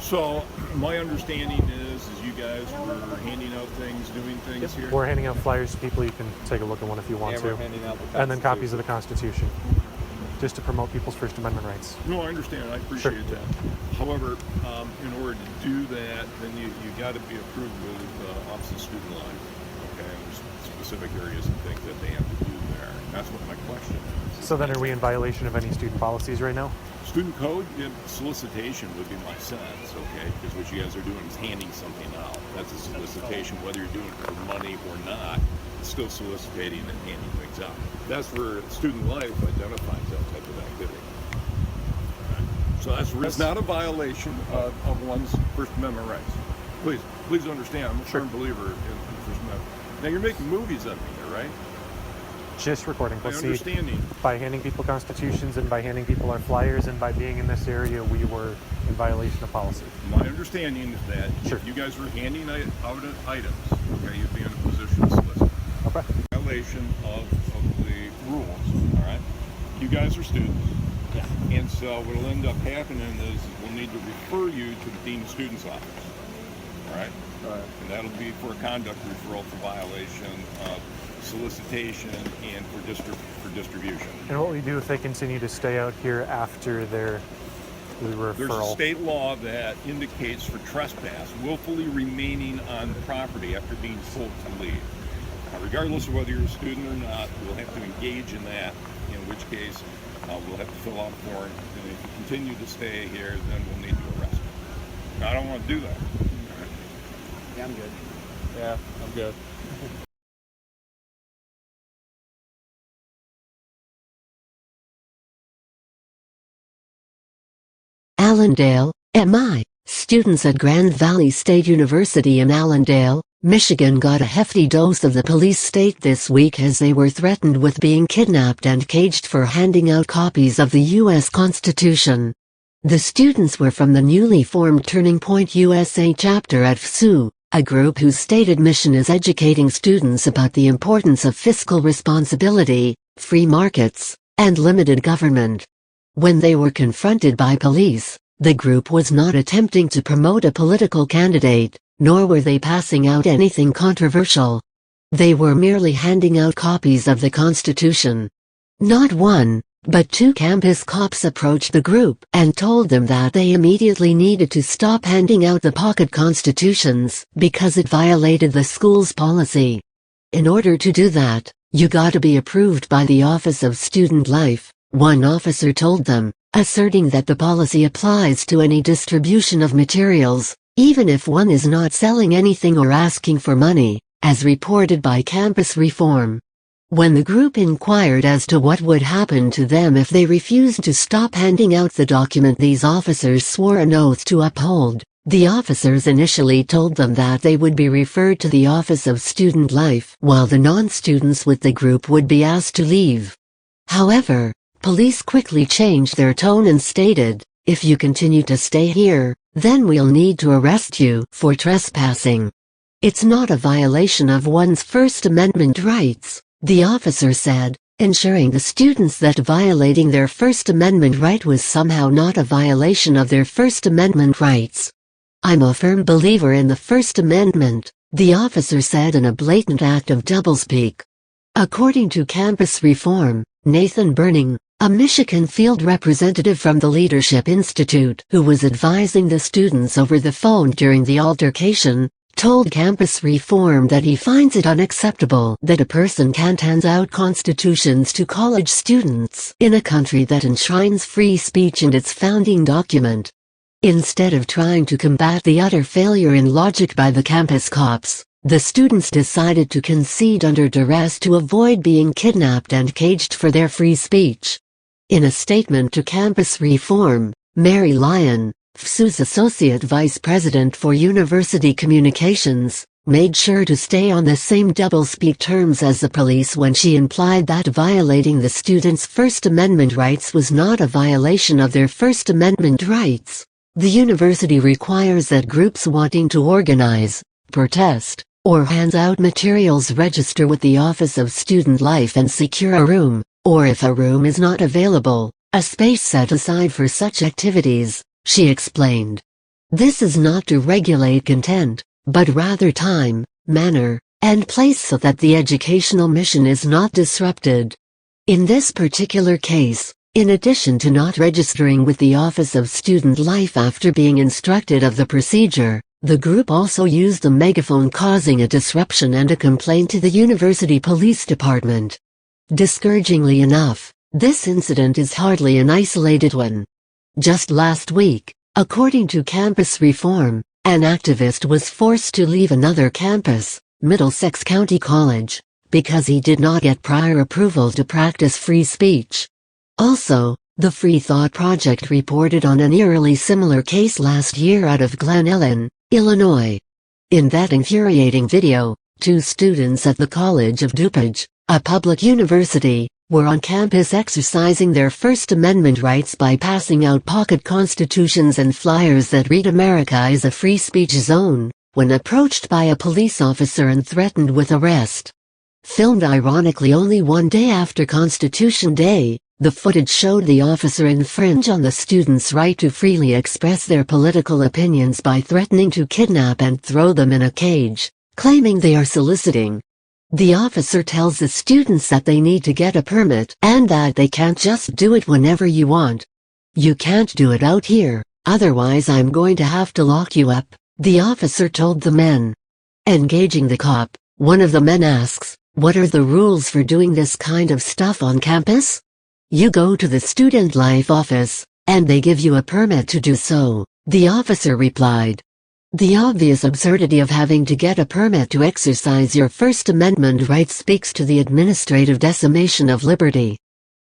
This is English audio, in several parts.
So my understanding is you guys were handing out things, doing things here? We're handing out flyers to people. You can take a look at one if you want to. We're handing out the and then copies of the Constitution, just to promote people's First Amendment rights. No, I understand. I appreciate that. However, in order to do that, then you got to be approved with Office of Student Life. Okay, and there's specific areas and things that they have to do there. That's what my question is. So then, are we in violation of any student policies right now? Student code, solicitation would be my sense, okay? Because what you guys are doing is handing something out. That's a solicitation, whether you're doing it for money or not. It's still soliciting and handing things out. That's where student life identifies that type of activity. So that's not a violation of one's First Amendment rights. Please understand, I'm a firm believer in the First Amendment. Now you're making movies of me here, right? Just recording. My understanding. By handing people constitutions and by handing people our flyers and by being in this area, we were in violation of policy. My understanding is that if you guys were handing out items, okay, you'd be in a position to solicit. Okay. Violation of the rules, all right? You guys are students. Yeah. And so what will end up happening is we'll need to refer you to the Dean of Students office, all right? All right. And that'll be for a conduct referral for violation of solicitation and for distribution. And what we do if they continue to stay out here after their referral? There's a state law that indicates for trespass, willfully remaining on the property after being told to leave. Now, regardless of whether you're a student or not, we'll have to engage in that, in which case we'll have to fill out a form, and if you continue to stay here, then we'll need to arrest you. Now, I don't want to do that. Yeah, I'm good. Yeah, I'm good. Allendale, MI. Students at Grand Valley State University in Allendale, Michigan got a hefty dose of the police state this week as they were threatened with being kidnapped and caged for handing out copies of the U.S. Constitution. The students were from the newly formed Turning Point USA chapter at FSU, a group whose stated mission is educating students about the importance of fiscal responsibility, free markets, and limited government. When they were confronted by police, the group was not attempting to promote a political candidate, nor were they passing out anything controversial. They were merely handing out copies of the Constitution. Not one, but two campus cops approached the group and told them that they immediately needed to stop handing out the pocket constitutions because it violated the school's policy. In order to do that, you gotta be approved by the Office of Student Life, one officer told them, asserting that the policy applies to any distribution of materials, even if one is not selling anything or asking for money, as reported by Campus Reform. When the group inquired as to what would happen to them if they refused to stop handing out the document these officers swore an oath to uphold, the officers initially told them that they would be referred to the Office of Student Life, while the non-students with the group would be asked to leave. However, police quickly changed their tone and stated, "If you continue to stay here, then we'll need to arrest you for trespassing." It's not a violation of one's First Amendment rights, the officer said, ensuring the students that violating their First Amendment right was somehow not a violation of their First Amendment rights. "I'm a firm believer in the First Amendment," the officer said in a blatant act of doublespeak. According to Campus Reform, Nathan Burning, a Michigan field representative from the Leadership Institute who was advising the students over the phone during the altercation, told Campus Reform that he finds it unacceptable that a person can't hand out constitutions to college students in a country that enshrines free speech in its founding document. Instead of trying to combat the utter failure in logic by the campus cops, the students decided to concede under duress to avoid being kidnapped and caged for their free speech. In a statement to Campus Reform, Mary Lyon, FSU's Associate Vice President for University Communications, made sure to stay on the same doublespeak terms as the police when she implied that violating the students' First Amendment rights was not a violation of their First Amendment rights. The university requires that groups wanting to organize, protest, or hand out materials register with the Office of Student Life and secure a room, or if a room is not available, a space set aside for such activities, she explained. This is not to regulate content, but rather time, manner, and place so that the educational mission is not disrupted. In this particular case, in addition to not registering with the Office of Student Life after being instructed of the procedure, the group also used a megaphone, causing a disruption and a complaint to the University Police Department. Discouragingly enough, this incident is hardly an isolated one. Just last week, according to Campus Reform, an activist was forced to leave another campus, Middlesex County College, because he did not get prior approval to practice free speech. Also, the Free Thought Project reported on an eerily similar case last year out of Glen Ellen, Illinois. In that infuriating video, 2 students at the College of DuPage, a public university, were on campus exercising their First Amendment rights by passing out pocket constitutions and flyers that read "America is a free speech zone," when approached by a police officer and threatened with arrest. Filmed ironically only one day after Constitution Day, the footage showed the officer infringe on the students' right to freely express their political opinions by threatening to kidnap and throw them in a cage, claiming they are soliciting. The officer tells the students that they need to get a permit and that they can't just do it whenever you want. "You can't do it out here, otherwise I'm going to have to lock you up," the officer told the men. Engaging the cop, one of the men asks, "What are the rules for doing this kind of stuff on campus?" "You go to the Student Life office, and they give you a permit to do so," the officer replied. The obvious absurdity of having to get a permit to exercise your First Amendment rights speaks to the administrative decimation of liberty.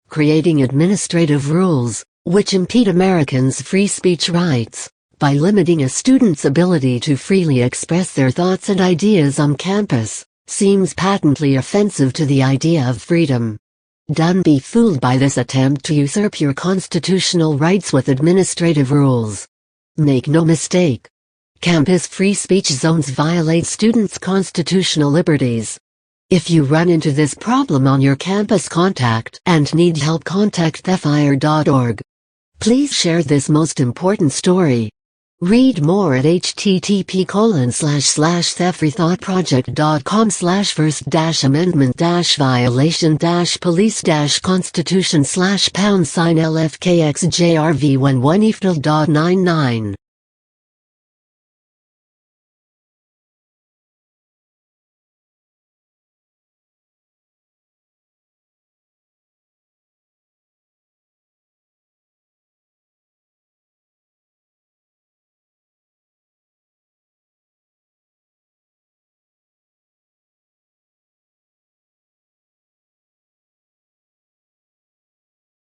Creating administrative rules, which impede Americans' free speech rights, by limiting a student's ability to freely express their thoughts and ideas on campus, seems patently offensive to the idea of freedom. Don't be fooled by this attempt to usurp your constitutional rights with administrative rules. Make no mistake. Campus free speech zones violate students' constitutional liberties. If you run into this problem on your campus, contact and need help, contact thefire.org. Please share this most important story. Read more at http://first-amendment-violation-police-constitution/#LFKXJRV11 EFTL.99